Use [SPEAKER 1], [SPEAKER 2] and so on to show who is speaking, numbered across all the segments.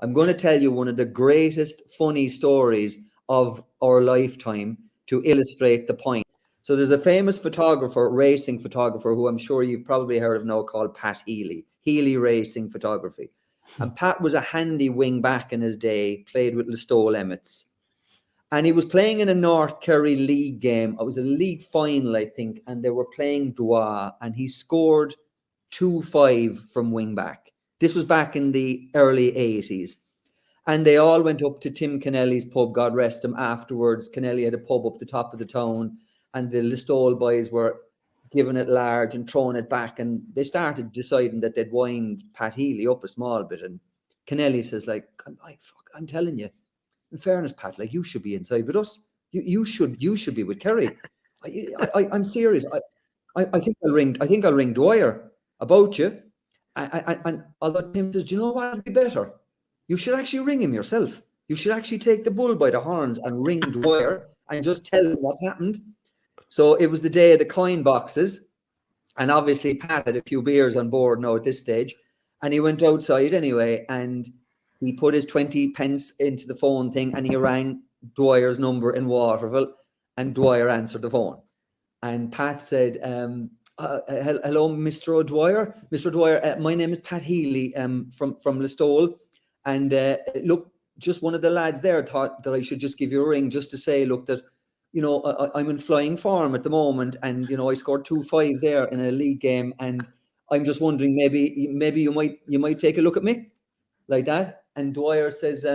[SPEAKER 1] I'm going to tell you one of the greatest funny stories of our lifetime to illustrate the point. So there's a famous photographer, racing photographer, who I'm sure you've probably heard of now, called Pat Healy, Healy Racing Photography. And Pat was a handy wing back in his day, played with Listowel Emmets. And he was playing in a North Kerry league game. It was a league final, I think, and they were playing Droit, and he scored 2-5 from wing back. This was back in the early 80s. And they all went up to Tim Kennelly's pub, God rest him, afterwards. Kennelly had a pub up the top of the town, and the Listowel boys were giving it large and throwing it back. And they started deciding that they'd wind Pat Healy up a small bit. And Kennelly says, like, I'm telling you, in fairness, Pat, like, you should be inside with us. You should be with Kerry. I'm serious. I think I'll ring Dwyer about you. And although Tim says, do you know what would be better? You should actually ring him yourself. You should actually take the bull by the horns and ring Dwyer and just tell him what's happened. So it was the day of the coin boxes. And obviously Pat had a few beers on board now at this stage. And he went outside anyway, and he put his 20 pence into the phone thing, and he rang Dwyer's number in Waterville, and Dwyer answered the phone. And Pat said, hello, Mr. O'Dwyer. Mr. O'Dwyer, my name is Pat Healy from Listowel. And look, just one of the lads there thought that I should just give you a ring just to say, look, that, you know, I'm in flying form at the moment. And, you know, I scored 2-5 there in a league game. And I'm just wondering, maybe you might take a look at me like that. And Dwyer says,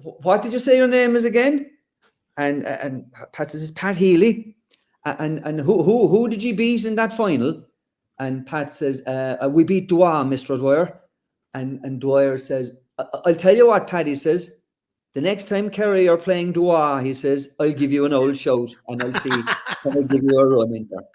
[SPEAKER 1] what did you say your name is again? And Pat says, it's Pat Healy. And who did you beat in that final? And Pat says, we beat Droit, Mr. O'Dwyer. And Dwyer says, I'll tell you what, Paddy says, the next time Kerry are playing Droit, he says, I'll give you an old shout and I'll see, and I'll give you a run in there.